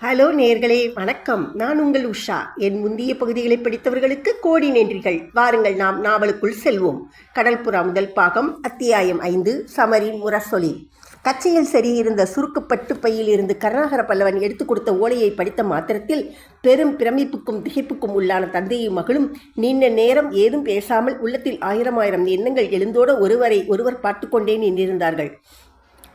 Hello நேர்களே, வணக்கம். நான் உங்கள் உஷா. என் முந்தைய பகுதிகளை படித்தவர்களுக்கு கோடி நன்றிகள். வாருங்கள், நாம் நாவலுக்குள் செல்வோம். கடல்புறா முதல் பாகம், அத்தியாயம் 5, சமரின் முரசொலி. கச்சையில் சரியிருந்த சுருக்கப்பட்டு பையில் இருந்து கருணாகர பல்லவன் எடுத்துக் கொடுத்த ஓலையை படித்த மாத்திரத்தில் பெரும் பிரமிப்புக்கும் திகைப்புக்கும் உள்ளான தந்தையும் மகளும் நீண்ட நேரம் ஏதும் பேசாமல் உள்ளத்தில் ஆயிரம் எண்ணங்கள் எழுந்தோட ஒருவரை ஒருவர் பார்த்து கொண்டே நின்றிருந்தார்கள்.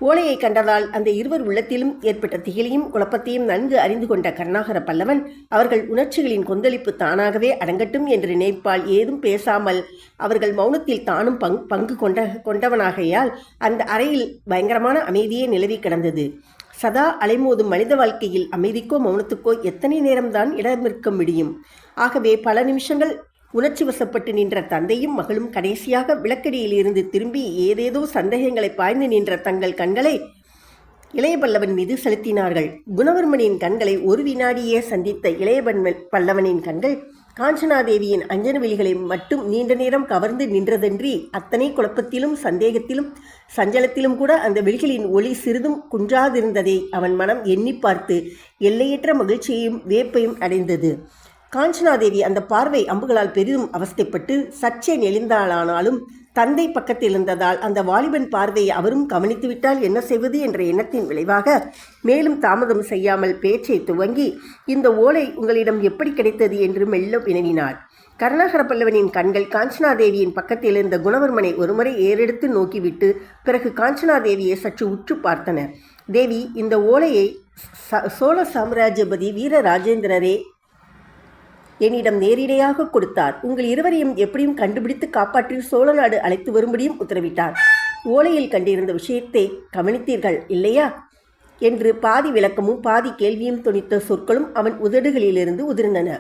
ஓலையை கண்டதால் அந்த இருவர் உள்ளத்திலும் ஏற்பட்ட திகிலையும் குழப்பத்தையும் நன்கு அறிந்து கொண்ட கருணாகர பல்லவன் அவர்கள் உணர்ச்சிகளின் கொந்தளிப்பு தானாகவே அடங்கட்டும் என்று நினைப்பால் ஏதும் பேசாமல் அவர்கள் மௌனத்தில் தானும் பங்கு கொண்டவனாகையால் அந்த அறையில் பயங்கரமான அமைதியே நிலவி கிடந்தது. சதா அலைமோதும் மனித வாழ்க்கையில் அமைதிக்கோ மௌனத்துக்கோ எத்தனை நேரம்தான் இடமிருக்க முடியும்? ஆகவே பல நிமிஷங்கள் உணர்ச்சி வசப்பட்டு நின்ற தந்தையும் மகளும் கடைசியாக விளக்கடியில் இருந்து திரும்பி ஏதேதோ சந்தேகங்களை பாய்ந்து நின்ற தங்கள் கண்களை இளைய பல்லவன் மீது செலுத்தினார்கள். குணவர்மனின் கண்களை ஒரு வினாடியே சந்தித்த இளைய பல்லவனின் கண்கள் காஞ்சனாதேவியின் அஞ்சன விழிகளை மட்டும் நீண்ட நேரம் கவர்ந்து நின்றதன்றி அத்தனை குழப்பத்திலும் சந்தேகத்திலும் சஞ்சலத்திலும் கூட அந்த விழிகளின் ஒளி சிறிதும் குன்றாதிருந்ததை அவன் மனம் எண்ணி பார்த்து எல்லையற்ற மகிழ்ச்சியையும் வேப்பையும் அடைந்தது. காஞ்சனாதேவி அந்த பார்வை அம்புகளால் பெரிதும் அவஸ்தைப்பட்டு சற்றே நெளிந்தாளானாலும் தந்தை பக்கத்தில் இருந்ததால் அந்த வாலிபன் பார்வையை அவரும் கவனித்துவிட்டால் என்ன செய்வது என்ற எண்ணத்தின் விளைவாக மேலும் தாமதம் செய்யாமல் பேச்சை துவங்கி, இந்த ஓலை உங்களிடம் எப்படி கிடைத்தது என்று மெல்ல வினவினாள். கருணாகர பல்லவனின் கண்கள் காஞ்சனாதேவியின் பக்கத்தில் இருந்த குணவர்மனை ஒருமுறை ஏறெடுத்து நோக்கிவிட்டு பிறகு காஞ்சனாதேவியை சற்று உற்று பார்த்தன. தேவி, இந்த ஓலையை சோழ சாம்ராஜ்யபதி வீரராஜேந்திரரே என்னிடம் நேரிடையாக கொடுத்தார். உங்கள் இருவரையும் எப்படியும் கண்டுபிடித்து காப்பாற்றி சோழ நாடு அழைத்து வரும்படியும் உத்தரவிட்டார். ஓலையில் கண்டிருந்த விஷயத்தை கவனித்தீர்கள் இல்லையா என்று பாதி விளக்கமும் பாதி கேள்வியும் துணித்த சொற்களும் அவன் உதடுகளிலிருந்து உதிர்ந்தன.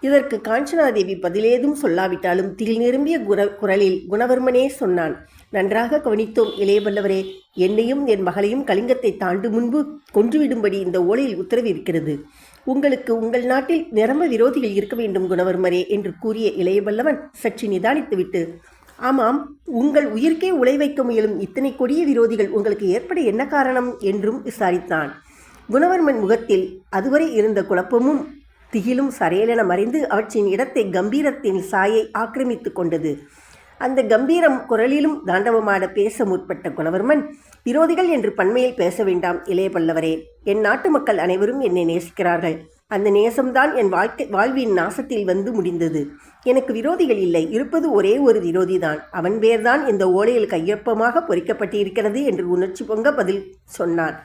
இதற்கு காஞ்சனாதேவி பதிலேதும் சொல்லாவிட்டாலும் திகில் நிரம்பிய குரலில் குணவர்மனே சொன்னான். நன்றாக கவனித்தோம் இளையபல்லவரே. என்னையும் என் மகளையும் கலிங்கத்தை தாண்டு முன்பு கொன்றுவிடும்படி இந்த ஓலையில் உத்தரவு இருக்கிறது. உங்களுக்கு உங்கள் நாட்டில் நிரம்ப விரோதிகள் இருக்க வேண்டும் குணவர்மரே என்று கூறிய இளையபல்லவன் சற்று நிதானித்துவிட்டு, ஆமாம், உங்கள் உயிர்க்கே உலை வைக்க முயலும் இத்தனை கொடிய விரோதிகள் உங்களுக்கு ஏற்பட என்ன காரணம் என்றும் விசாரித்தான். குணவர்மன் முகத்தில் அதுவரை இருந்த குழப்பமும் திகிலும் சரையலென மறைந்து அவற்றின் இடத்தை கம்பீரத்தின் சாயை ஆக்கிரமித்து கொண்டது. அந்த கம்பீரம் குரலிலும் தாண்டவமாட பேச முற்பட்ட குணவர்மன், விரோதிகள் என்று பன்மையில் பேச வேண்டாம் இளைய பல்லவரே. என் நாட்டு மக்கள் அனைவரும் என்னை நேசிக்கிறார்கள். அந்த நேசம்தான் என் வாழ்வின் நாசத்தில் வந்து முடிந்தது. எனக்கு விரோதிகள் இல்லை, இருப்பது ஒரே ஒரு விரோதிதான். அவன் பேர்தான் இந்த ஓலையில் கையொப்பமாக பொறிக்கப்பட்டிருக்கிறது என்று உணர்ச்சி பொங்க பதில் சொன்னான்.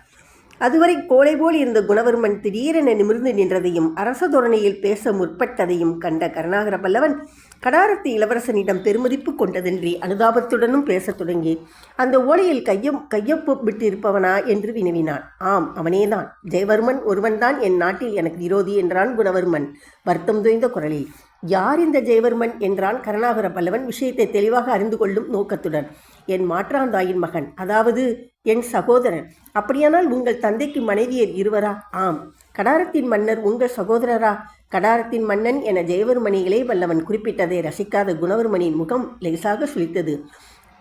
அதுவரை கோளை போல் இருந்த குணவர்மன் திடீரென நிமிர்ந்து நின்றதையும் அரச தோரணையில் பேச முற்பட்டதையும் கண்ட கருணாகர பல்லவன் கடாரத்து இளவரசனிடம் பெருமதிப்பு கொண்டதன்றி அனுதாபத்துடனும் பேசத் தொடங்கி, அந்த ஓலையில் கையொப்பிட்டு இருப்பவனா என்று வினவினான். ஆம், அவனேதான். ஜெயவர்மன் ஒருவன்தான் என் நாட்டில் எனக்கு விரோதி என்றான் குணவர்மன் வருத்தம் தோய்ந்த குரலில். யார் இந்த ஜெயவர்மன் என்றான் கருணாகர பல்லவன் விஷயத்தை தெளிவாக அறிந்து கொள்ளும் நோக்கத்துடன். என் மாற்றாந்தாயின் மகன், அதாவது என் சகோதரன். அப்படியானால் உங்கள் தந்தைக்கு மனைவியர் இருவரா? ஆம். கடாரத்தின் மன்னர் உங்கள் சகோதரரா? கடாரத்தின் மன்னன் என ஜெயவர்மணி இளையவல்லவன் குறிப்பிட்டதை ரசிக்காத குணவர்மனின் முகம் லேசாக சுளித்தது.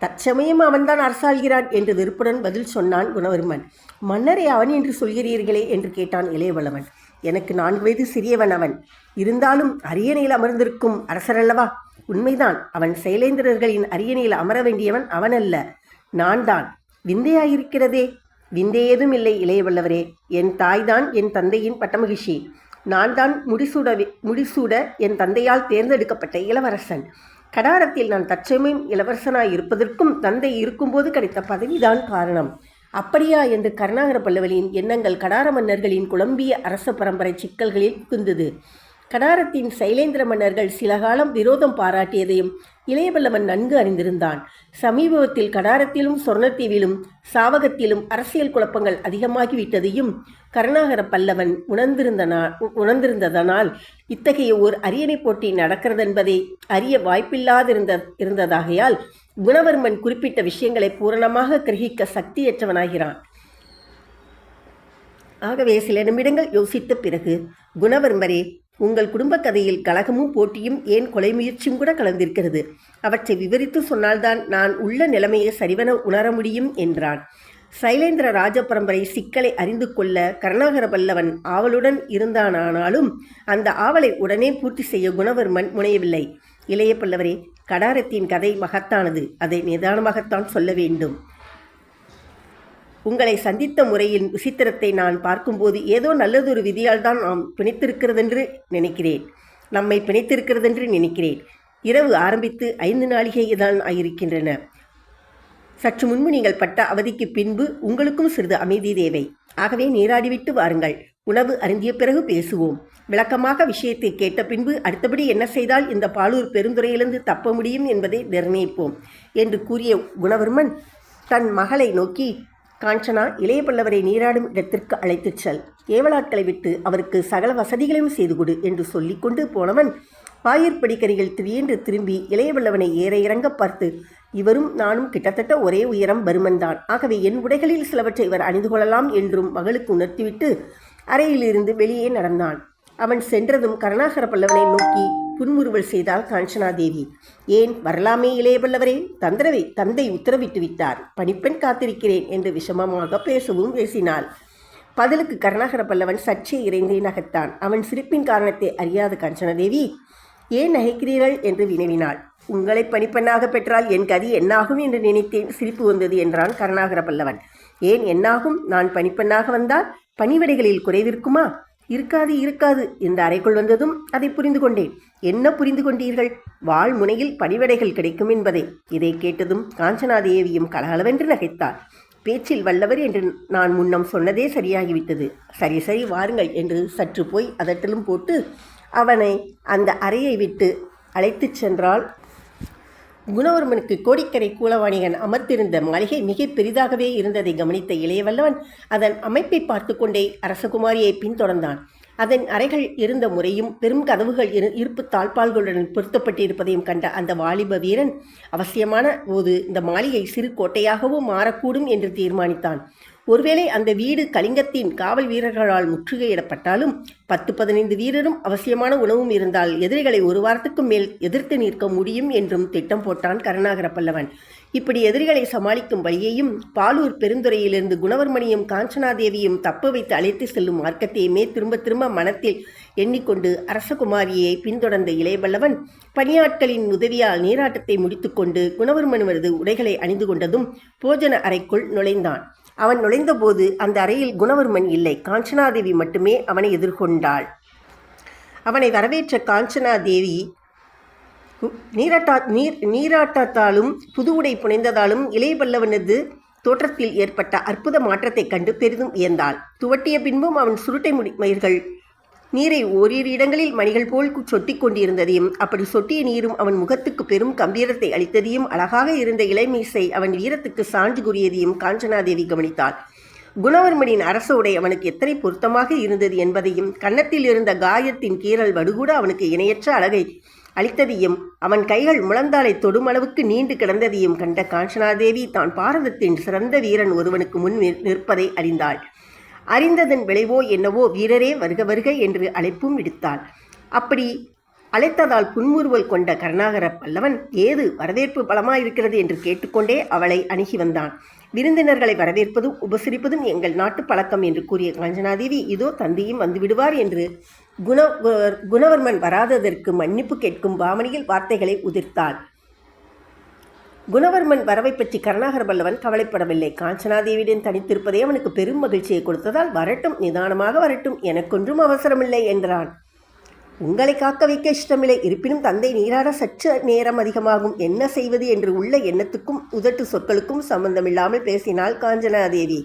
தற்சமயம் அவன்தான் அரசாள்கிறான் என்று வெறுப்புடன் பதில் சொன்னான் குணவர்மன். மன்னரை அவன் என்று சொல்கிறீர்களே என்று கேட்டான் இளையவல்லவன். எனக்கு 4 வயது சிறியவன் அவன். இருந்தாலும் அரியணையில் அமர்ந்திருக்கும் அரசரல்லவா? உண்மைதான். அவன் சைலேந்திரர்களின் அரியணையில் அமர வேண்டியவன் அவனல்ல, நான் தான். விந்தையாயிருக்கிறதே. விந்தை ஏதும் இல்லை இளையவல்லவரே. என் தாய்தான் என் தந்தையின் பட்டமகிஷி. நான் தான் முடிசூட என் தந்தையால் தேர்ந்தெடுக்கப்பட்ட இளவரசன். கடாரத்தில் நான் தற்சமயம் இளவரசனாய் இருப்பதற்கும் தந்தை இருக்கும்போது கிடைத்த பதவிதான் காரணம். அப்படியா என்று கருணாகர பல்லவனின் எண்ணங்கள் கடார மன்னர்களின் குழம்பிய அரச பரம்பரை சிக்கல்களில் புகுந்தது. கடாரத்தின் சைலேந்திர மன்னர்கள் சில காலம் விரோதம் பாராட்டியதையும் இளையபல்லவன் நன்கு அறிந்திருந்தான். சமீபத்தில் கடாரத்திலும் சொர்ணத்தீவிலும் சாவகத்திலும் அரசியல் குழப்பங்கள் அதிகமாகிவிட்டதையும் கருணாகர பல்லவன் உணர்ந்திருந்ததனால் இத்தகைய ஓர் அரியணை போட்டி நடக்கிறதென்பதை அறிய வாய்ப்பில்லாதிருந்ததாகையால் குணவர்மன் குறிப்பிட்ட விஷயங்களை பூரணமாக கிரகிக்க சக்தியற்றவனாகிறான். ஆகவே சில நிமிடங்கள் யோசித்த பிறகு, குணவர்மரே, உங்கள் குடும்ப கதையில் கலகமும் போட்டியும் ஏன் கொலை முயற்சியும் கூட கலந்திருக்கிறது. அவற்றை விவரித்து சொன்னால்தான் நான் உள்ள நிலைமையை சரிவன உணர முடியும் என்றான். சைலேந்திர ராஜ பரம்பரை சிக்கலை அறிந்து கொள்ள கருணாகர பல்லவன் ஆவலுடன் இருந்தானானாலும் அந்த ஆவலை உடனே பூர்த்தி செய்ய குணவர்மன் முனையவில்லை. இளைய பல்லவரே, கடாரத்தின் கதை மகத்தானது. அதை நிதானமாகத்தான் சொல்ல வேண்டும். உங்களை சந்தித்த முறையின் விசித்திரத்தை நான் பார்க்கும்போது ஏதோ நல்லதொரு விதியால் தான் நாம் பிணைத்திருக்கிறதென்று நினைக்கிறேன். நம்மை பிணைத்திருக்கிறதென்று நினைக்கிறேன். இரவு ஆரம்பித்து 5 நாளிகை தான் ஆகியிருக்கின்றன. சற்று முன்பு நீங்கள் பட்ட அவதிக்கு பின்பு உங்களுக்கும் சிறிது அமைதி தேவை. ஆகவே நீராடிவிட்டு வாருங்கள். உணவு அருந்திய பிறகு பேசுவோம். விளக்கமாக விஷயத்தை கேட்ட பின்பு அடுத்தபடி என்ன செய்தால் இந்த பாலூர் பெருந்துறையிலிருந்து தப்ப முடியும் என்பதை நிர்ணயிப்போம் என்று கூறிய குணவர்மன் தன் மகளை நோக்கி, காஞ்சனா, இளைய பல்லவரை நீராடும் இடத்திற்கு அழைத்துச் செல். ஏவலாட்களை விட்டு அவருக்கு சகல வசதிகளையும் செய்து கொடு என்று சொல்லிக்கொண்டு போனவன் வாயிற்படிக்கரையில் திடீரென்று திரும்பி இளைய பல்லவனை ஏற இறங்க பார்த்து, இவரும் நானும் கிட்டத்தட்ட ஒரே உயரம் பருமன்தான். ஆகவே என் உடைகளில் சிலவற்றை இவர் அணிந்து கொள்ளலாம் என்றும் மகளுக்கு உணர்த்திவிட்டு அறையிலிருந்து வெளியே நடந்தான். அவன் சென்றதும் கருணாகர பல்லவனை நோக்கி புன்முறுவல் செய்தாள் காஞ்சனாதேவி. ஏன் வரலாமே இளைய பல்லவரே, தந்தை உத்தரவிட்டு விட்டார். பணிப்பெண் காத்திருக்கிறேன் என்று விஷமமாக பேசவும் பேசினாள். பதிலுக்கு கருணாகர பல்லவன் சற்றே இறைந்தே நகைத்தான். அவன் சிரிப்பின் காரணத்தை அறியாத காஞ்சனாதேவி, ஏன் நகைக்கிறீர்கள் என்று வினவினாள். உங்களை பணிப்பெண்ணாக பெற்றால் என் கதி என்னாகும் என்று நினைத்தேன், சிரிப்பு வந்தது என்றான் கருணாகர பல்லவன். ஏன் என்னாகும்? நான் பணிப்பெண்ணாக வந்தால் பணிவிடைகளில் குறைவிருக்குமா? இருக்காது. இந்த அறைக்குள் வந்ததும் அதை புரிந்து கொண்டேன். என்ன புரிந்து கொண்டீர்கள்? வாழ் முனையில் பணிவிடைகள் கிடைக்கும் என்பதை. இதை கேட்டதும் காஞ்சனாதேவியும் கலகலவென்று நகைத்தாள். பேச்சில் வல்லவர் என்று நான் முன்னம் சொன்னதே சரியாகிவிட்டது. சரி வாருங்கள் என்று சற்று போய் அதட்டிலும் போட்டு அவனை அந்த அறையை விட்டு அழைத்துச் சென்றாள். குணவர்மனுக்கு கோடிக்கரை கூலவாணிகன் அமர்த்திருந்த மாளிகை மிக பெரிதாகவே இருந்ததை கவனித்த இளையவல்லவன் அதன் அமைப்பை பார்த்து கொண்டே அரசகுமாரியை பின்தொடர்ந்தான். அதன் அறைகள் இருந்த முறையும் பெரும் கதவுகள் இருப்பு தாழ்பால்களுடன் பொருத்தப்பட்டிருப்பதையும் கண்ட அந்த வாலிப வீரன் அவசியமான போது இந்த மாளிகை சிறு கோட்டையாகவும் மாறக்கூடும் என்று தீர்மானித்தான். ஒருவேளை அந்த வீடு கலிங்கத்தின் காவல் வீரர்களால் முற்றுகையிடப்பட்டாலும் 10-15 வீரரும் அவசியமான உணவும் இருந்தால் எதிரிகளை ஒரு வாரத்துக்கு மேல் எதிர்த்து நிற்க முடியும் என்றும் திட்டம் போட்டான் கருணாகர பல்லவன். இப்படி எதிரிகளை சமாளிக்கும் வழியையும் பாலூர் பெருந்துறையிலிருந்து குணவர்மணியும் காஞ்சனாதேவியும் தப்ப வைத்து அழைத்து செல்லும் மார்க்கத்தையுமே திரும்ப மனத்தில் எண்ணிக்கொண்டு அரசகுமாரியை பின்தொடர்ந்த இளையபல்லவன் பணியாட்களின் உதவியால் நீராட்டத்தை முடித்துக்கொண்டு குணவர்மனது உடைகளை அணிந்து கொண்டதும் போஜன அறைக்குள் நுழைந்தான். அவன் நுழைந்தபோது அந்த அறையில் குணவர்மன் இல்லை, காஞ்சனாதேவி மட்டுமே அவனை எதிர்கொண்டாள். அவனை வரவேற்ற காஞ்சனாதேவி நீராட்டத்தாலும் புது உடை புனைந்ததாலும் இளையபல்லவனது தோற்றத்தில் ஏற்பட்ட அற்புத மாற்றத்தைக் கண்டு பெரிதும் வியந்தாள். துவட்டிய பின்பும் அவன் சுருட்டை மயிர்கள் நீரை ஓரிரு இடங்களில் மணிகள் போல் சொட்டி கொண்டிருந்ததையும் அப்படி சொட்டிய நீரும் அவன் முகத்துக்கு பெரும் கம்பீரத்தை அளித்ததையும் அழகாக இருந்த இளமீசை அவன் வீரத்துக்கு சான்று கூறியதையும் காஞ்சனாதேவி கவனித்தாள். குணவர்மனின் அரச உடை அவனுக்கு எத்தனை பொருத்தமாக இருந்தது என்பதையும் கன்னத்தில் இருந்த காயத்தின் கீறல் வடுகூட அவனுக்கு இணையற்ற அழகை அளித்ததையும் அவன் கைகள் முழந்தாளை தொடும் அளவுக்கு நீண்டு கிடந்ததையும் கண்ட காஞ்சனாதேவி தான் பாரதத்தின் சிறந்த வீரன் ஒருவனுக்கு முன் நிற்பதை அறிந்தாள். அறிந்ததன் விளைவோ என்னவோ வீரரே வருக என்று அழைப்பும் விடுத்தாள். அப்படி அழைத்ததால் புன்முறுவல் கொண்ட கருணாகர பல்லவன் ஏது வரவேற்பு பலமாயிருக்கிறது என்று கேட்டுக்கொண்டே அவளை அணுகி வந்தான். விருந்தினர்களை வரவேற்பதும் உபசரிப்பதும் எங்கள் நாட்டு பழக்கம் என்று கூறிய காஞ்சனாதேவி இதோ தந்தையும் வந்து விடுவார் என்று குணவர்மன் வராததற்கு மன்னிப்பு கேட்கும் பாவனையில் வார்த்தைகளை உதிர்த்தாள். குணவர்மன் வரவை பற்றி கருணாகர பல்லவன் கவலைப்படவில்லை. காஞ்சனாதேவியுடன் தனித்திருப்பதே அவனுக்கு பெரும் மகிழ்ச்சியை கொடுத்ததால் வரட்டும், நிதானமாக வரட்டும், எனக்கொன்றும் அவசரமில்லை என்றான். உங்களை காக்க வைக்க இஷ்டமில்லை, இருப்பினும் தந்தை நீராட சற்று நேரம் அதிகமாகும், என்ன செய்வது என்று உள்ள எண்ணத்துக்கும் உதட்டு சொற்களுக்கும் சம்பந்தமில்லாமல் பேசினாள் காஞ்சனாதேவி.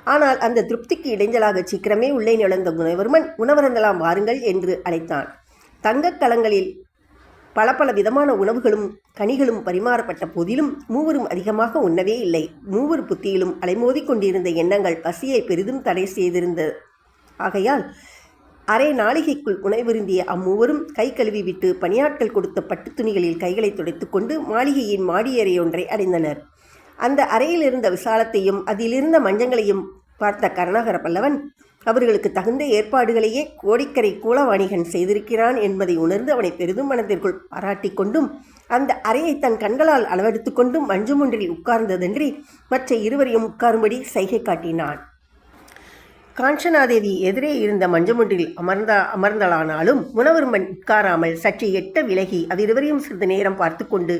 ஆனால் அந்த திருப்திக்கு இடைஞ்சலாக சீக்கிரமே உள்ளே நுழைந்த குணவர்மன் உணவருந்தலாம் வாருங்கள் என்று அழைத்தான். தங்கக் கலங்களில் பல விதமான உணவுகளும் கனிகளும் பரிமாறப்பட்ட போதிலும் மூவரும் அதிகமாக உண்ணவே இல்லை. மூவர் புத்தியிலும் அலைமோதி கொண்டிருந்த எண்ணங்கள் பசியை பெரிதும் தடை செய்திருந்த ஆகையால் அரை நாளிகைக்குள் உணவிருந்திய அம்மூவரும் கை கழுவி விட்டு பணியாட்கள் கொடுத்த பட்டு துணிகளில் கைகளை துடைத்து கொண்டு மாளிகையின் மாடியறையொன்றை அடைந்தனர். அந்த அறையில் இருந்த விசாலத்தையும் அதிலிருந்த மஞ்சங்களையும் பார்த்த கருணாகர பல்லவன் அவர்களுக்கு தகுந்த ஏற்பாடுகளையே கோடிக்கரை கூலவாணிகன் செய்திருக்கிறான் என்பதை உணர்ந்து அவனை பெரிதும் மனத்திற்குள் பாராட்டி கொண்டும் அந்த அறையை தன் கண்களால் அளவெடுத்து கொண்டு மஞ்சமொன்றில் உட்கார்ந்ததன்றி மற்ற இருவரையும் உட்காரும்படி சைகை காட்டினான். காஞ்சனாதேவி எதிரே இருந்த மஞ்சமொன்றில் அமர்ந்தளானாலும் குணவர்மன் உட்காராமல் சற்று எட்ட விலகி அவ்விருவரையும் சிறிது நேரம் பார்த்து கொண்டு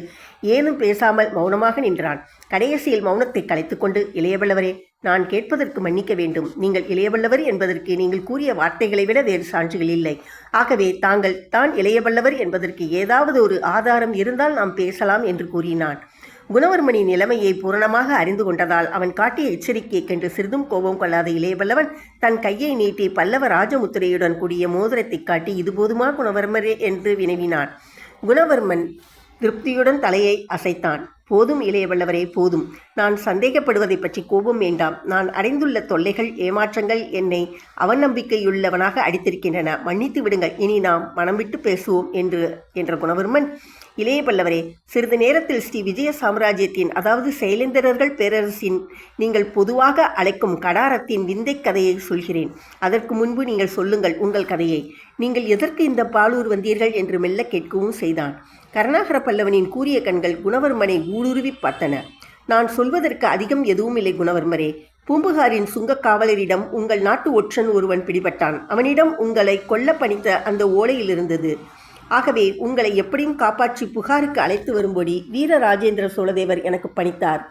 ஏதும் பேசாமல் மௌனமாக நின்றான். கடைசியில் மௌனத்தை கலைத்து கொண்டு, இளையவல்லவரே, நான் கேட்பதற்கு மன்னிக்க வேண்டும். நீங்கள் இளையவல்லவர் என்பதற்கு நீங்கள் கூறிய வார்த்தைகளை விட வேறு சான்றுகள் இல்லை. ஆகவே தாங்கள் தான் இளையவல்லவர் என்பதற்கு ஏதாவது ஒரு ஆதாரம் இருந்தால் நாம் பேசலாம் என்று கூறினான். குணவர்மனின் நிலைமையை பூரணமாக அறிந்து கொண்டதால் அவன் காட்டிய எச்சரிக்கையை கண்டு சிறிதும் கோபம் கொள்ளாத இளையவல்லவன் தன் கையை நீட்டி பல்லவ ராஜமுத்திரையுடன் கூடிய மோதிரத்தை காட்டி, இது போதுமா குணவர்மரே என்று வினவினான். குணவர்மன் திருப்தியுடன் தலையை அசைத்தான். போதும் இளையவல்லவரே, போதும். நான் சந்தேகப்படுவதை பற்றி கோபம் வேண்டாம். நான் அடைந்துள்ள தொல்லைகள், ஏமாற்றங்கள் என்னை அவநம்பிக்கையுள்ளவனாக அடித்திருக்கின்றன. மன்னித்து விடுங்கள். இனி நாம் மனம் விட்டு பேசுவோம் என்ற குணவர்மன், இளைய பல்லவரே, சிறிது நேரத்தில் ஸ்ரீ விஜய சாம்ராஜ்யத்தின், அதாவது சைலேந்திரர்கள் பேரரசின் நீங்கள் பொதுவாக அழைக்கும் கடாரத்தின் விந்தை கதையை சொல்கிறேன். அதற்கு முன்பு நீங்கள் சொல்லுங்கள் உங்கள் கதையை. நீங்கள் எதற்கு இந்த பாலூர் வந்தீர்கள் என்று மெல்ல கேட்கவும் செய்தான். கருணாகர பல்லவனின் கூரிய கண்கள் குணவர்மனை ஊடுருவி பார்த்தன. நான் சொல்வதற்கு அதிகம் எதுவும் இல்லை குணவர்மரே. பூம்புகாரின் சுங்க காவலரிடம் உங்கள் நாட்டு ஒற்றன் ஒருவன் பிடிபட்டான். அவனிடம் உங்களை கொல்ல பணித்த அந்த ஓலையில் இருந்தது. ஆகவே உங்களை எப்படியும் காப்பாற்றி புகாருக்கு அழைத்து வரும்படி வீரராஜேந்திர சோழதேவர் எனக்கு பணித்தார்.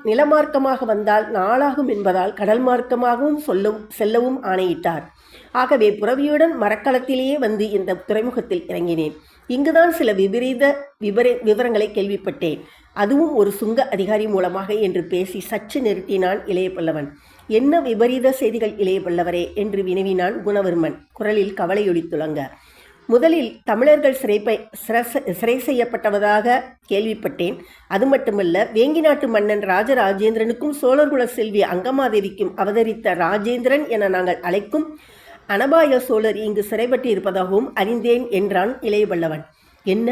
நிலமார்க்கமாக வந்தால் நாளாகும் என்பதால் கடல் மார்க்கமாகவும் செல்லவும் ஆணையிட்டார். ஆகவே புறவியுடன் மரக்களத்திலேயே வந்து இந்த துறைமுகத்தில் இறங்கினேன். இங்குதான் சில விவரங்களை கேள்விப்பட்டேன். அதுவும் ஒரு சுங்க அதிகாரி மூலமாக என்று பேசி சற்று நிறுத்தினான் இளைய பல்லவன். என்ன விபரீத செய்திகள் இளைய பல்லவரே என்று வினவினான் குணவர்மன் குரலில் கவலையொலி துளங்க. முதலில் தமிழர்கள் சிறை செய்யப்பட்டவதாக கேள்விப்பட்டேன். அது மட்டுமல்ல, வேங்கி நாட்டு மன்னன் ராஜராஜேந்திரனுக்கும் சோழர்குல செல்வி அங்கமாதேவிக்கும் அவதரித்த ராஜேந்திரன் என நாங்கள் அழைக்கும் அனபாய சோழர் இங்கு சிறைப்பட்டு இருப்பதாகவும் அறிந்தேன் என்றான் இளையவல்லவன். என்ன,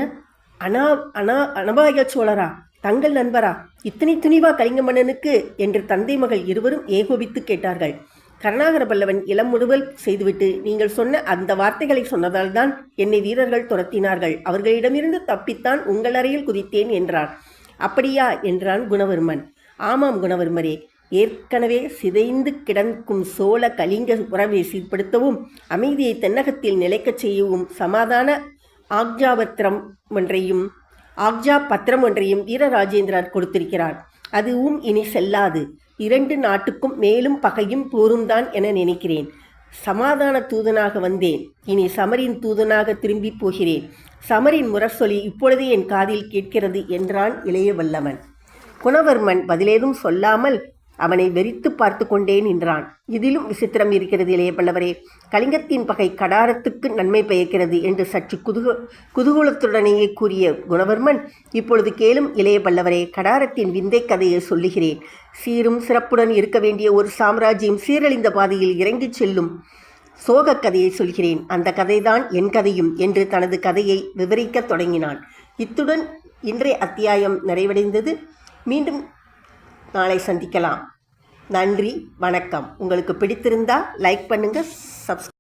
அனபாய சோழரா? தங்கள் நண்பரா? இத்தனை துணிவா கலிங்க மன்னனுக்கு என்று தந்தை மகள் இருவரும் ஏகோபித்து கேட்டார்கள். கருணாகர பல்லவன் இளம் முறுவல் செய்துவிட்டு, நீங்கள் சொன்ன அந்த வார்த்தைகளை சொன்னதால் தான் என்னை வீரர்கள் துரத்தினார்கள். அவர்களிடமிருந்து தப்பித்தான் உங்கள் அறையில் குதித்தேன் என்றான். அப்படியா என்றான் குணவர்மன். ஆமாம் குணவர்மரே, ஏற்கனவே சிதைந்து கிடக்கும் சோழ கலிங்க உறவை சீர்படுத்தவும் அமைதியை தென்னகத்தில் நிலைக்கச் செய்யவும் சமாதான ஆக்ஜா பத்திரம் ஒன்றையும் வீரராஜேந்திரர் கொடுத்திருக்கிறார். அதுவும் இனி செல்லாது. 2 நாட்டுக்கும் மேலும் பகையும் போரும் தான் என நினைக்கிறேன். சமாதான தூதனாக வந்தேன், இனி சமரின் தூதனாக திரும்பி போகிறேன். சமரின் முரசொலி இப்பொழுதே என் காதில் கேட்கிறது என்றான் இளைய வல்லவன். குணவர்மன் பதிலேதும் சொல்லாமல் அவனை வெறித்து பார்த்து கொண்டே நின்றான். இதிலும் விசித்திரம் இருக்கிறது இளைய பல்லவரே. கலிங்கத்தின் பகை கடாரத்துக்கு நன்மை பயக்கிறது என்று சற்று குதூகலத்துடனேயே கூறிய குணவர்மன், இப்பொழுது கேளும் இளைய பல்லவரே, கடாரத்தின் விந்தை கதையை சொல்லுகிறேன். சீரும் சிறப்புடன் இருக்க வேண்டிய ஒரு சாம்ராஜ்யம் சீரழிந்த பாதையில் இறங்கிச் செல்லும் சோக கதையை சொல்கிறேன். அந்த கதைதான் என் கதையும் என்று தனது கதையை விவரிக்கத் தொடங்கினான். இத்துடன் இன்றைய அத்தியாயம் நிறைவடைந்தது. மீண்டும் நாளை சந்திக்கலாம். நன்றி, வணக்கம். உங்களுக்கு பிடித்திருந்தால் லைக் பண்ணுங்கள், சப்ஸ்கிரைப்